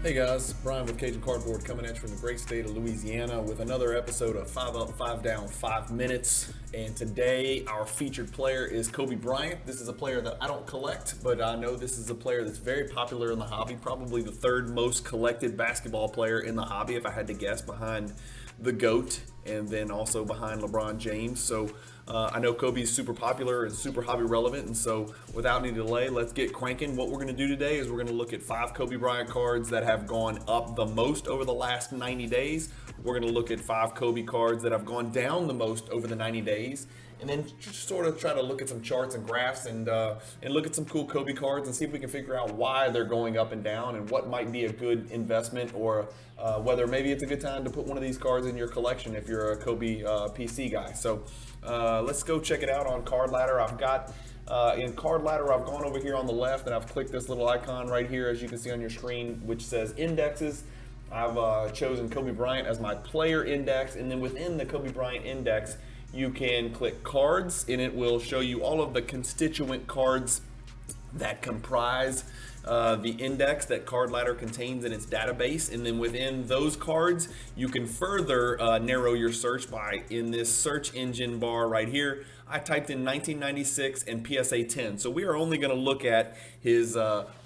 Hey guys, Brian with Cajun Cardboard coming at you from the great state of Louisiana with another episode of 5 Up, 5 Down, 5 Minutes. And today our featured player is Kobe Bryant. This is a player that I don't collect, but I know this is a player that's very popular in the hobby, probably the third most collected basketball player in the hobby, if I had to guess, behind the GOAT and then also behind LeBron James. So I know Kobe is super popular and super hobby relevant, and so without any delay, let's get cranking. What we're going to do today is we're going to look at 5 Kobe Bryant cards that have gone up the most over the last 90 days. We're going to look at 5 Kobe cards that have gone down the most over the 90 days. And then just sort of try to look at some charts and graphs and look at some cool Kobe cards and see if we can figure out why they're going up and down and what might be a good investment or whether maybe it's a good time to put one of these cards in your collection if you're a Kobe PC guy. So let's go check it out on Cardladder. I've got in Cardladder, I've gone over here on the left and I've clicked this little icon right here, as you can see on your screen, which says indexes. I've chosen Kobe Bryant as my player index, and then within the Kobe Bryant index, you can click cards and it will show you all of the constituent cards that comprise the index that Cardladder contains in its database. And then within those cards, you can further narrow your search by, in this search engine bar right here, I typed in 1996 and PSA 10. So we are only going to look at his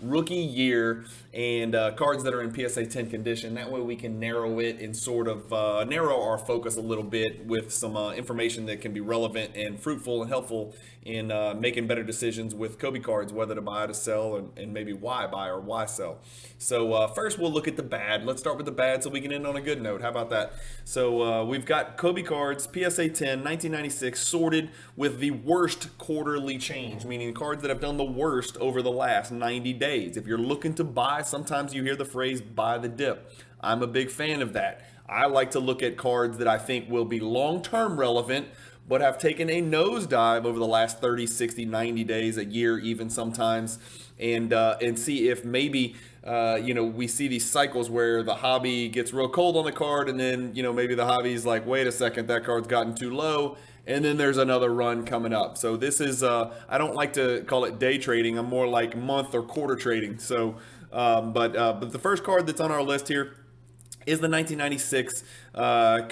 rookie year and cards that are in PSA 10 condition. That way we can narrow it and sort of narrow our focus a little bit with some information that can be relevant and fruitful and helpful in making better decisions with Kobe cards, whether to buy or to sell, and maybe why buy or why sell. So first we'll look at the bad. Let's start with the bad so we can end on a good note. How about that? So we've got Kobe cards, PSA 10, 1996, sorted with the worst quarterly change, meaning cards that have done the worst over the last 90 days. If you're looking to buy, sometimes you hear the phrase buy the dip. I'm a big fan of that. I like to look at cards that I think will be long-term relevant, but have taken a nosedive over the last 30, 60, 90 days, a year even sometimes, and see if maybe we see these cycles where the hobby gets real cold on the card, and then maybe the hobby's like, wait a second, that card's gotten too low, and then there's another run coming up. So this is I don't like to call it day trading. I'm more like month or quarter trading. So but the first card that's on our list here is the 1996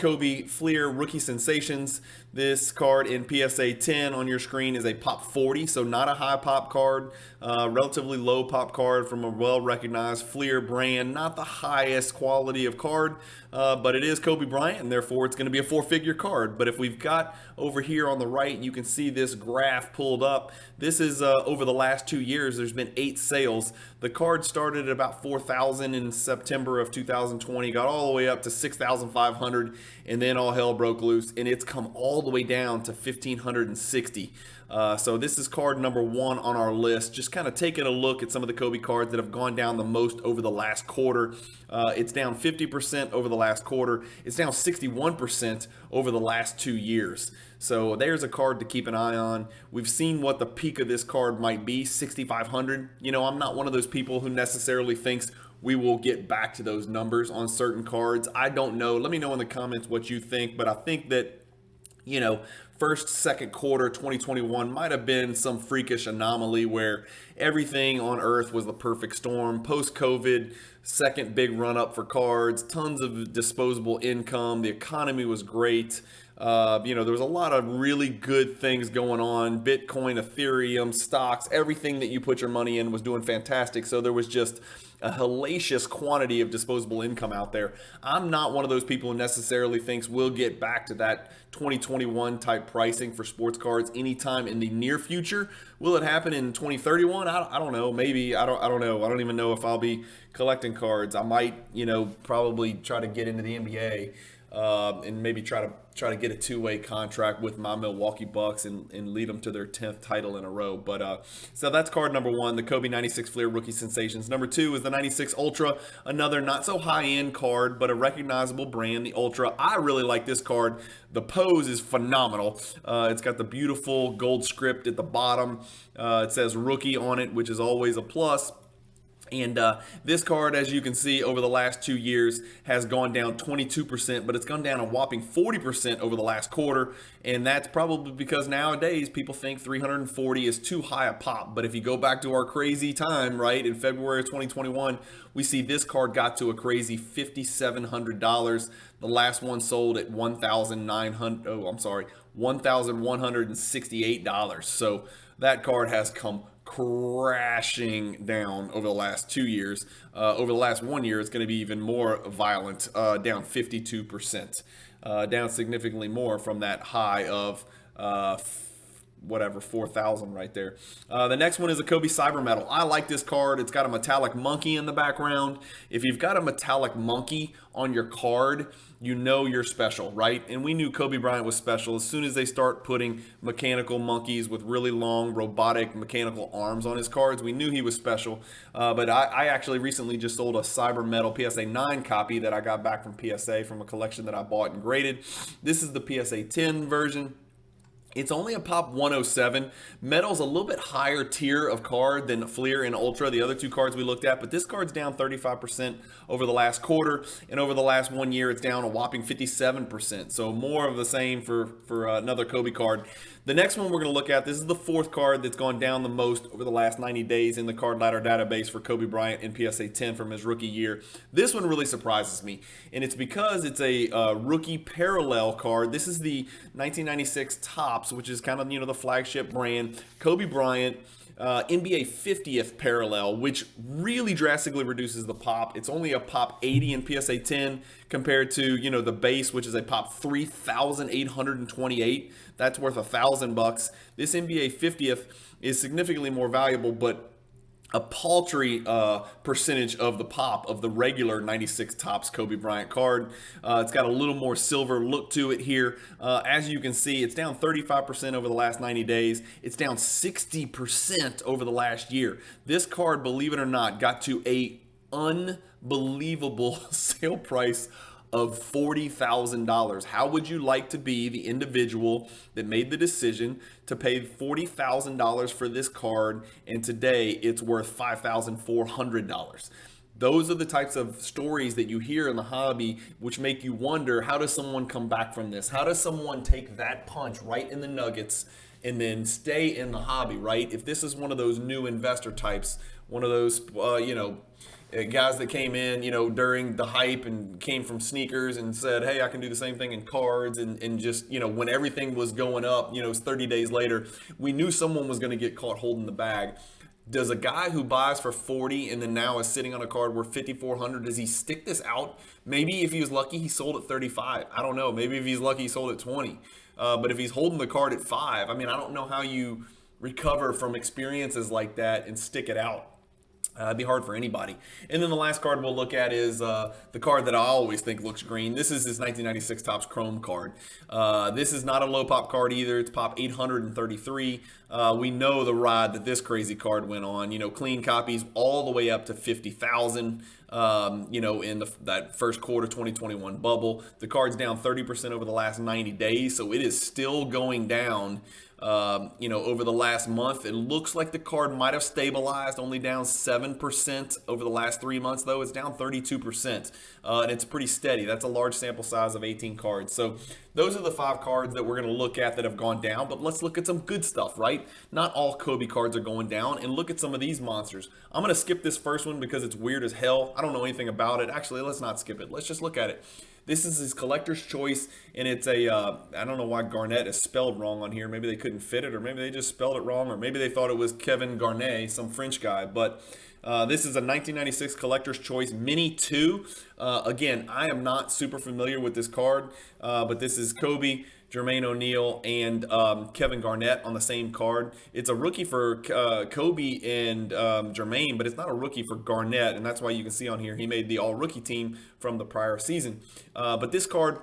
Kobe Fleer Rookie Sensations. This card in PSA 10 on your screen is a pop 40, so not a high pop card, relatively low pop card from a well-recognized Fleer brand. Not the highest quality of card, but it is Kobe Bryant, and therefore it's going to be a 4-figure card. But if we've got over here on the right, you can see this graph pulled up. This is over the last 2 years, there's been 8 sales. The card started at about 4,000 in September of 2020, got all the way up to 6,500, and then all hell broke loose, and it's come all the way down to 1,560. So this is card number 1 on our list. Just kind of taking a look at some of the Kobe cards that have gone down the most over the last quarter. It's down 50% over the last quarter. It's down 61% over the last 2 years. So there's a card to keep an eye on. We've seen what the peak of this card might be, 6,500. I'm not one of those people who necessarily thinks we will get back to those numbers on certain cards. I don't know. Let me know in the comments what you think, but I think that first, second quarter 2021 might have been some freakish anomaly where everything on earth was the perfect storm. Post-COVID, second big run up for cards, tons of disposable income. The economy was great. There was a lot of really good things going on. Bitcoin, Ethereum, stocks, everything that you put your money in was doing fantastic. So there was just a hellacious quantity of disposable income out there. I'm not one of those people who necessarily thinks we'll get back to that 2021 type pricing for sports cards anytime in the near future. Will it happen in 2031? I don't know. Maybe. I don't know. I don't even know if I'll be collecting cards. I might, probably try to get into the NBA. And maybe try to get a 2-way contract with my Milwaukee Bucks and lead them to their 10th title in a row. But so that's card number 1, the Kobe 96 Fleer Rookie Sensations. Number 2 is the 96 Ultra, another not so high-end card, but a recognizable brand, the Ultra. I really like this card. The pose is phenomenal. It's got the beautiful gold script at the bottom. It says rookie on it, which is always a plus. And this card, as you can see, over the last 2 years has gone down 22%, but it's gone down a whopping 40% over the last quarter. And that's probably because nowadays people think 340 is too high a pop. But if you go back to our crazy time, right, in February of 2021, we see this card got to a crazy $5,700. The last one sold at $1,168. So that card has come crashing down over the last 2 years. Over the last 1 year, it's going to be even more violent, down 52%, down significantly more from that high of whatever, 4,000 right there. The next one is a Kobe Cyber Metal. I like this card. It's got a metallic monkey in the background. If you've got a metallic monkey on your card, you know you're special, right? And we knew Kobe Bryant was special as soon as they start putting mechanical monkeys with really long robotic mechanical arms on his cards. We knew he was special. But I actually recently just sold a Cyber Metal PSA 9 copy that I got back from PSA from a collection that I bought and graded. This is the PSA 10 version. It's only a pop 107. Metal's a little bit higher tier of card than Fleer and Ultra, the other two cards we looked at, but this card's down 35% over the last quarter, and over the last 1 year, it's down a whopping 57%. So more of the same for another Kobe card. The next one we're going to look at, this is the fourth card that's gone down the most over the last 90 days in the Cardladder database for Kobe Bryant in PSA 10 from his rookie year. This one really surprises me, and it's because it's a rookie parallel card. This is the 1996 Topps, which is kind of, the flagship brand. Kobe Bryant, NBA 50th parallel, which really drastically reduces the pop. It's only a pop 80 in PSA 10 compared to, the base, which is a pop 3,828. That's worth $1,000. This NBA 50th is significantly more valuable, but a paltry percentage of the pop of the regular 96 Topps Kobe Bryant card. It's got a little more silver look to it here. As you can see, it's down 35% over the last 90 days. It's down 60% over the last year. This card, believe it or not, got to a unbelievable sale price of $40,000. How would you like to be the individual that made the decision to pay $40,000 for this card, and today it's worth $5,400? Those are the types of stories that you hear in the hobby, which make you wonder, how does someone come back from this? How does someone take that punch right in the nuggets and then stay in the hobby, right? If this is one of those new investor types, one of those, guys that came in, during the hype and came from sneakers and said, hey, I can do the same thing in cards, and just, when everything was going up, 30 days later, we knew someone was going to get caught holding the bag. Does a guy who buys for 40 and then now is sitting on a card worth 5,400, does he stick this out? Maybe if he was lucky, he sold at 35. I don't know. Maybe if he's lucky, he sold at 20. But if he's holding the card at 5, I don't know how you recover from experiences like that and stick it out. It'd be hard for anybody. And then the last card we'll look at is the card that I always think looks green. This is his 1996 Topps Chrome card. This is not a low pop card either. It's pop 833. We know the ride that this crazy card went on. Clean copies all the way up to 50,000. In that first quarter 2021 bubble. The card's down 30% over the last 90 days, so it is still going down. Over the last month, it looks like the card might have stabilized, only down 7% over the last 3 months, though. It's down 32%, and it's pretty steady. That's a large sample size of 18 cards. So those are the 5 cards that we're going to look at that have gone down, but let's look at some good stuff, right? Not all Kobe cards are going down, and look at some of these monsters. I'm going to skip this first one because it's weird as hell. I don't know anything about it. Actually, let's not skip it. Let's just look at it. This is his collector's choice, and it's I don't know why Garnett is spelled wrong on here. Maybe they couldn't fit it, or maybe they just spelled it wrong, or maybe they thought it was Kevin Garnett, some French guy. But this is a 1996 collector's choice Mini 2. Again, I am not super familiar with this card, but this is Kobe, Jermaine O'Neal, and Kevin Garnett on the same card. It's a rookie for Kobe and Jermaine, but it's not a rookie for Garnett, and that's why you can see on here he made the all-rookie team from the prior season. But this card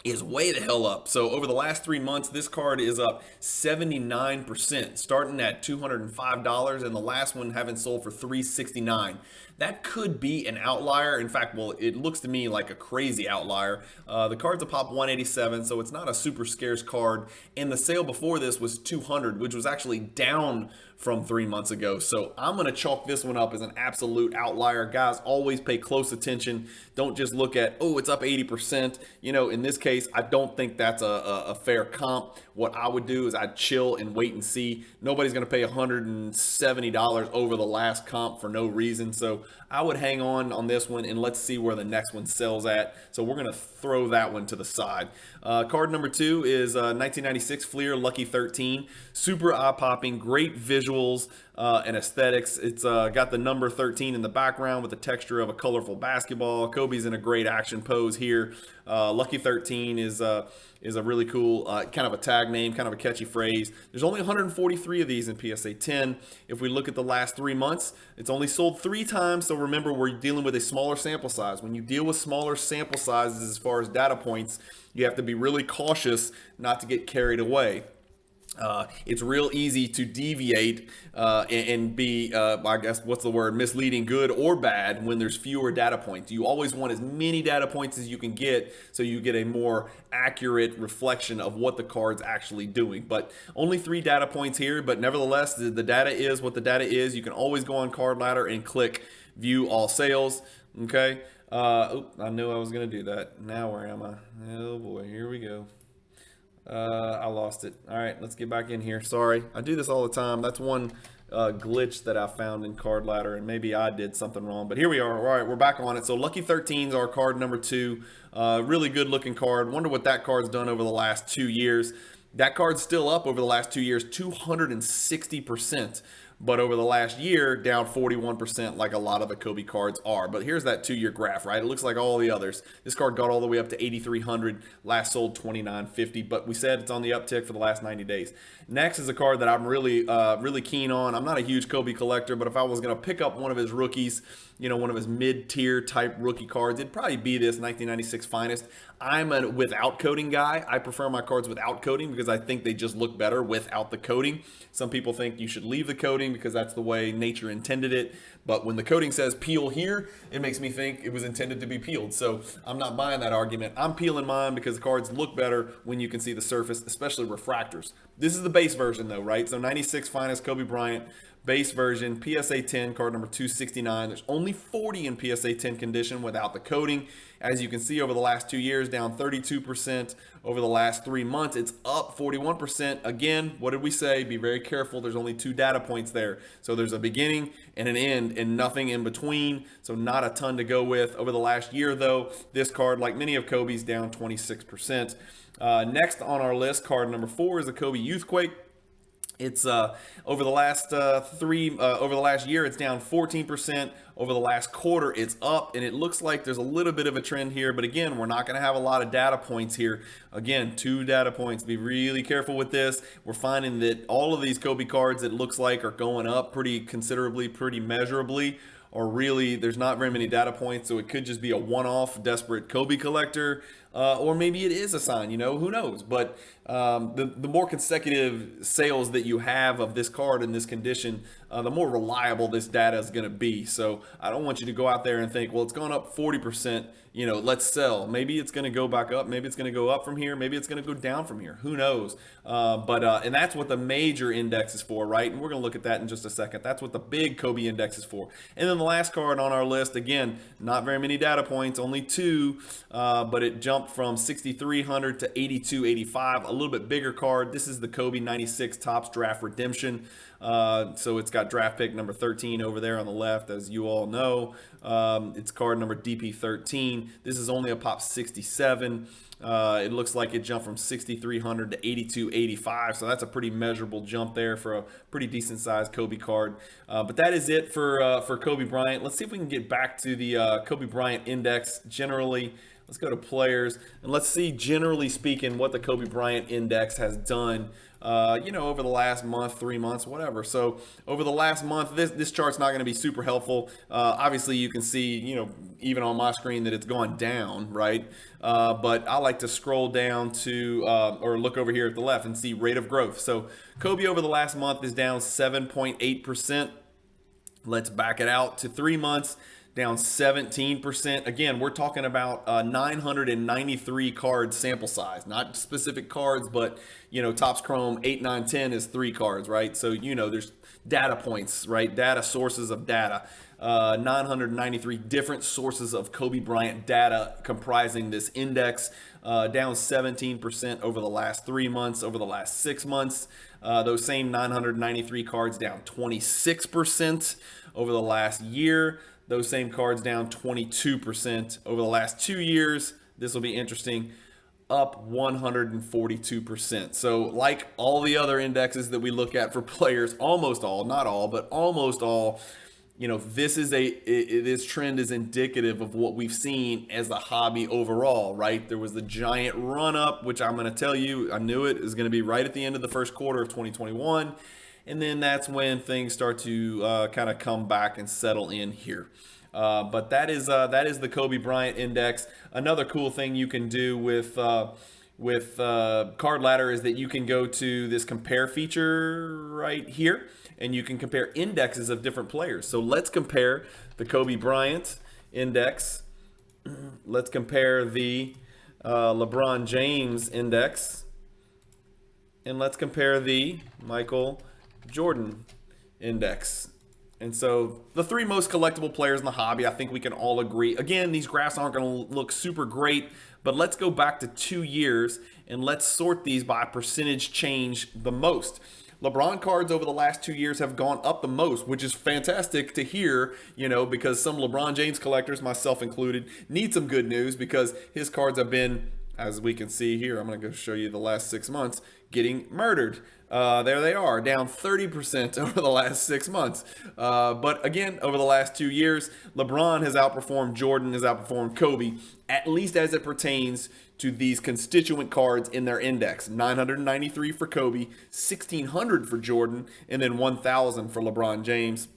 is way the hell up. So over the last 3 months, this card is up 79%, starting at $205, and the last one having sold for $369. That could be an outlier. In fact, well, it looks to me like a crazy outlier. The card's a pop 187, so it's not a super scarce card. And the sale before this was 200, which was actually down from 3 months ago. So I'm going to chalk this one up as an absolute outlier. Guys, always pay close attention. Don't just look at, oh, it's up 80%. You know, in this case, I don't think that's a fair comp. What I would do is I'd chill and wait and see. Nobody's going to pay $170 over the last comp for no reason. So I would hang on this one and let's see where the next one sells at. So we're going to throw that one to the side. Card number 2 is 1996 Fleer Lucky 13. Super eye-popping, great visuals and aesthetics. It's got the number 13 in the background with the texture of a colorful basketball. Kobe's in a great action pose here. Lucky 13 is a really cool kind of a tag name, kind of a catchy phrase. There's only 143 of these in PSA 10. If we look at the last 3 months, it's only sold 3 times. So remember, we're dealing with a smaller sample size. When you deal with smaller sample sizes as far as data points, you have to be really cautious not to get carried away. It's real easy to deviate and be, I guess, what's the word, misleading, good or bad when there's fewer data points. You always want as many data points as you can get so you get a more accurate reflection of what the card's actually doing. But only 3 data points here, but nevertheless, the data is what the data is. You can always go on Cardladder and click View All Sales, okay? I knew I was going to do that. Now where am I? Oh boy, here we go. I lost it. All right, let's get back in here. Sorry, I do this all the time. That's one glitch that I found in Cardladder, and maybe I did something wrong. But here we are. All right, we're back on it. So Lucky 13 is our card number 2. Really good looking card. Wonder what that card's done over the last 2 years. That card's still up over the last 2 years, 260%. But over the last year, down 41% like a lot of the Kobe cards are. But here's that 2-year graph, right? It looks like all the others. This card got all the way up to 8,300, last sold 2,950, but we said it's on the uptick for the last 90 days. Next is a card that I'm really keen on. I'm not a huge Kobe collector, but if I was going to pick up one of his rookies, you know, one of his mid-tier type rookie cards, it'd probably be this 1996 Finest. I'm a without coating guy. I prefer my cards without coating because I think they just look better without the coating. Some people think you should leave the coating because that's the way nature intended it. But when the coating says peel here, it makes me think it was intended to be peeled. So I'm not buying that argument. I'm peeling mine because the cards look better when you can see the surface, especially refractors. This is the base version though, right? So 96 Finest Kobe Bryant. Base version, PSA 10, card number 269. There's only 40 in PSA 10 condition without the coating. As you can see, over the last 2 years, down 32%. Over the last 3 months, it's up 41%. Again, what did we say? Be very careful. There's only 2 data points there. So there's a beginning and an end and nothing in between. So not a ton to go with. Over the last year, though, this card, like many of Kobe's, down 26%. Next on our list, card number 4 is the Kobe Youthquake. It's over the last year, it's down 14%. Over the last quarter, it's up, and it looks like there's a little bit of a trend here. But again, we're not going to have a lot of data points here. Again, 2 data points. Be really careful with this. We're finding that all of these Kobe cards, it looks like, are going up pretty considerably, pretty measurably. Or really, there's not very many data points, so it could just be a one-off desperate Kobe collector, or maybe it is a sign, you know, who knows. But the more consecutive sales that you have of this card in this condition, the more reliable this data is going to be. So I don't want you to go out there and think, well, it's gone up 40%, you know, let's sell. Maybe it's going to go back up. Maybe it's going to go up from here. Maybe it's going to go down from here. Who knows? And that's what the major index is for, right? And we're going to look at that in just a second. That's what the big Kobe index is for. And then the last card on our list, again, not very many data points, only 2, but it jumped from 6,300 to 8,285, a little bit bigger card. This is the Kobe 96 Topps Draft Redemption. So it's got draft pick number 13 over there on the left, as you all know. It's card number DP13. This is only a pop 67. It looks like it jumped from 6,300 to 8,285. So that's a pretty measurable jump there for a pretty decent sized Kobe card. But that is it for Kobe Bryant. Let's see if we can get back to the Kobe Bryant index generally. Let's go to players, and let's see, generally speaking, what the Kobe Bryant index has done, over the last month, 3 months, whatever. So over the last month, this chart's not going to be super helpful. Obviously, you can see, even on my screen that it's gone down, right? But I like to scroll down to, or look over here at the left and see rate of growth. So Kobe over the last month is down 7.8%. Let's back it out to 3 months, down 17%. Again, we're talking about 993 card sample size, not specific cards, but Topps Chrome 8, 9, 10 is 3 cards, right? So there's data points, right? Data sources of data. 993 different sources of Kobe Bryant data comprising this index, down 17% over the last 3 months. Over the last 6 months, those same 993 cards down 26%. Over the last year, those same cards down 22%. Over the last 2 years, this will be interesting, up 142%. So like all the other indexes that we look at for players, almost all, not all, but almost all, this trend is indicative of what we've seen as the hobby overall, right? There was the giant run up, which I'm going to tell you, I knew it is going to be right at the end of the first quarter of 2021. And then that's when things start to kind of come back and settle in here. But that is the Kobe Bryant index. Another cool thing you can do with Cardladder is that you can go to this compare feature right here, and you can compare indexes of different players. So let's compare the Kobe Bryant index. Let's compare the LeBron James index, and let's compare the Michael Jordan index. And so the 3 most collectible players in the hobby, I think we can all agree. Again, these graphs aren't going to look super great, but let's go back to 2 years and let's sort these by percentage change the most. LeBron cards over the last 2 years have gone up the most, which is fantastic to hear, because some LeBron James collectors, myself included, need some good news because his cards have been, as we can see here, I'm going to go show you the last 6 months, getting murdered. There they are, down 30% over the last 6 months. But again, over the last 2 years, LeBron has outperformed Jordan, has outperformed Kobe, at least as it pertains to these constituent cards in their index. 993 for Kobe, 1,600 for Jordan, and then 1,000 for LeBron James.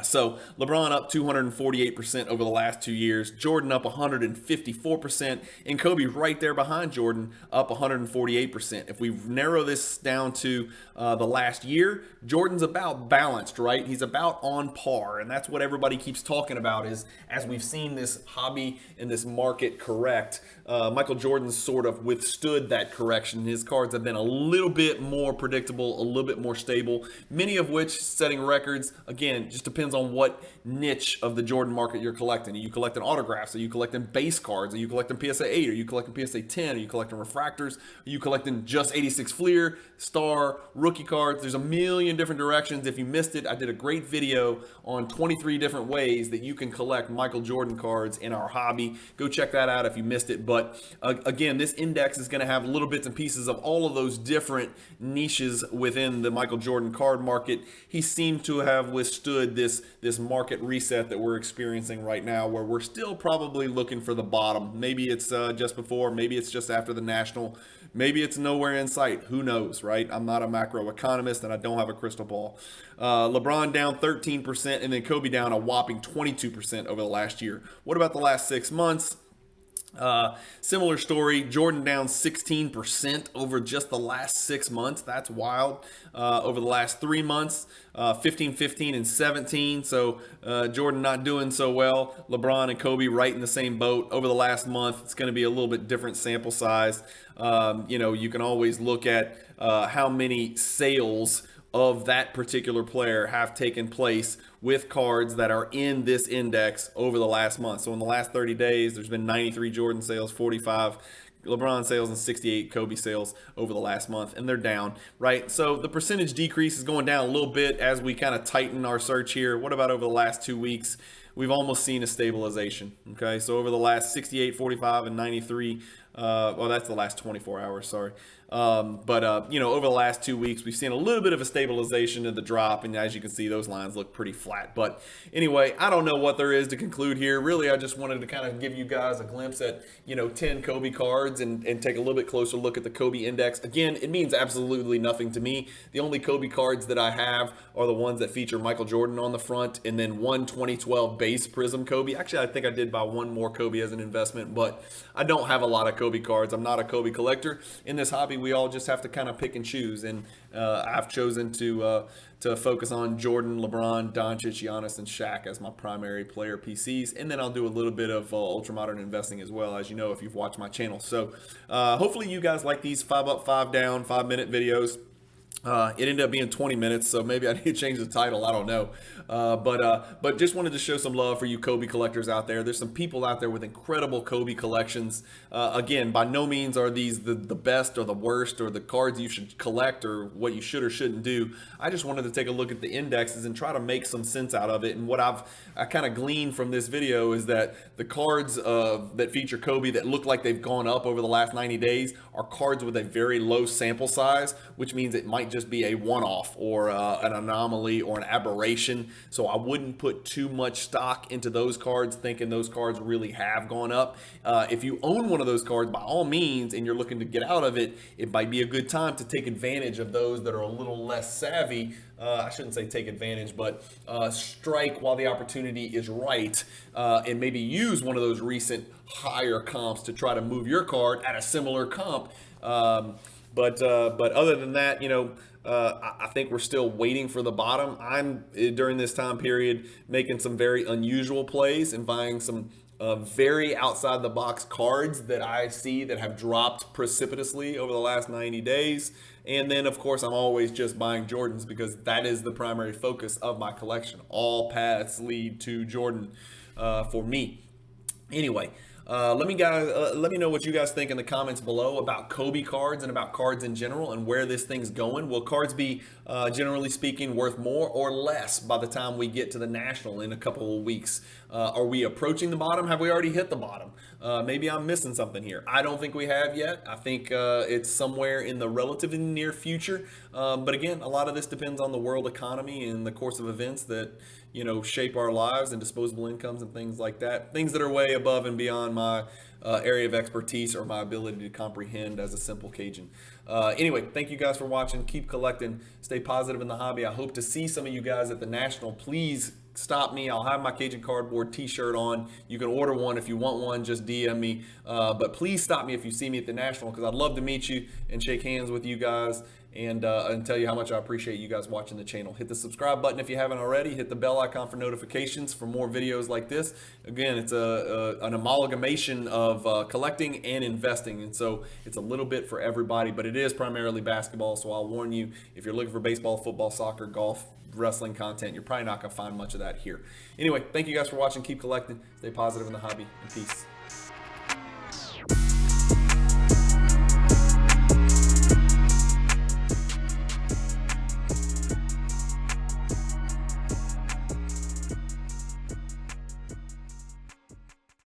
So LeBron up 248% over the last 2 years, Jordan up 154%, and Kobe right there behind Jordan up 148%. If we narrow this down to the last year, Jordan's about balanced, right? He's about on par, and that's what everybody keeps talking about is as we've seen this hobby and this market correct, Michael Jordan's sort of withstood that correction. His cards have been a little bit more predictable, a little bit more stable, many of which setting records. Again, just depends on what niche of the Jordan market you're collecting. Are you collecting autographs? Are you collecting base cards? Are you collecting PSA 8? Are you collecting PSA 10? Are you collecting refractors? Are you collecting just 86 Fleer, Star, rookie cards? There's a million different directions. If you missed it, I did a great video on 23 different ways that you can collect Michael Jordan cards in our hobby. Go check that out if you missed it. But again, this index is going to have little bits and pieces of all of those different niches within the Michael Jordan card market. He seemed to have withstood this market reset that we're experiencing right now, where we're still probably looking for the bottom. Maybe it's just before, maybe it's just after the National, maybe it's nowhere in sight. Who knows, right? I'm not a macroeconomist and I don't have a crystal ball. LeBron down 13%, and then Kobe down a whopping 22% over the last year. What about the last 6 months? Similar story. Jordan down 16% over just the last 6 months. That's wild. Over the last 3 months, 15, 15, and 17. So Jordan not doing so well. LeBron and Kobe right in the same boat. Over the last month, it's going to be a little bit different sample size. You can always look at how many sales of that particular player have taken place with cards that are in this index over the last month. So in the last 30 days, there's been 93 Jordan sales, 45 LeBron sales, and 68 Kobe sales over the last month, and they're down, right? So the percentage decrease is going down a little bit as we kind of tighten our search here. What about over the last 2 weeks? we've almost seen a stabilization. Okay, so over the last 68, 45, and 93, well, that's the last 24 hours, sorry. But over the last 2 weeks, we've seen a little bit of a stabilization of the drop, and as you can see, those lines look pretty flat. But anyway, I don't know what there is to conclude here. Really, I just wanted to kind of give you guys a glimpse at 10 Kobe cards and take a little bit closer look at the Kobe index. Again, it means absolutely nothing to me. The only Kobe cards that I have are the ones that feature Michael Jordan on the front, and then one 2012 base Prism Kobe. Actually, I think I did buy one more Kobe as an investment, but I don't have a lot of Kobe cards. I'm not a Kobe collector. In this hobby, we all just have to kind of pick and choose, and I've chosen to focus on Jordan, LeBron, Doncic, Giannis, and Shaq as my primary player PCs, and then I'll do a little bit of ultra modern investing as well, as you know if you've watched my channel. So hopefully you guys like these 5 up, 5 down, 5-minute videos. It ended up being 20 minutes, so maybe I need to change the title. I don't know. But just wanted to show some love for you Kobe collectors out there. There's some people out there with incredible Kobe collections. Again, by no means are these the best or the worst or the cards you should collect or what you should or shouldn't do. I just wanted to take a look at the indexes and try to make some sense out of it. And what I kind of gleaned from this video is that the cards that feature Kobe that look like they've gone up over the last 90 days are cards with a very low sample size, which means it might just be a one-off or an anomaly or an aberration. So I wouldn't put too much stock into those cards thinking those cards really have gone up. If you own one of those cards, by all means, and you're looking to get out of it, it might be a good time to take advantage of those that are a little less savvy. I shouldn't say take advantage, but strike while the opportunity is right, and maybe use one of those recent higher comps to try to move your card at a similar comp. But other than that, I think we're still waiting for the bottom. I'm, during this time period, making some very unusual plays and buying some very outside the box cards that I see that have dropped precipitously over the last 90 days. And then, of course, I'm always just buying Jordans because that is the primary focus of my collection. All paths lead to Jordan for me. Anyway, let me know what you guys think in the comments below about Kobe cards and about cards in general and where this thing's going. Will cards be, generally speaking, worth more or less by the time we get to the National in a couple of weeks? Are we approaching the bottom? Have we already hit the bottom? Maybe I'm missing something here. I don't think we have yet. I think it's somewhere in the relatively near future. But again, a lot of this depends on the world economy and the course of events that shape our lives and disposable incomes and things like that. Things that are way above and beyond my area of expertise or my ability to comprehend as a simple Cajun. Anyway, thank you guys for watching. Keep collecting. Stay positive in the hobby. I hope to see some of you guys at the National. Please stop me. I'll have my Cajun Cardboard t-shirt on. You can order one if you want one. Just DM me. But please stop me if you see me at the National, because I'd love to meet you and shake hands with you guys and tell you how much I appreciate you guys watching the channel. Hit the subscribe button if you haven't already. Hit the bell icon for notifications for more videos like this. Again, it's an amalgamation of collecting and investing, and so it's a little bit for everybody, but it is primarily basketball. So I'll warn you, if you're looking for baseball, football, soccer, golf, wrestling content, you're probably not going to find much of that here. Anyway, thank you guys for watching. Keep collecting. Stay positive in the hobby, and peace.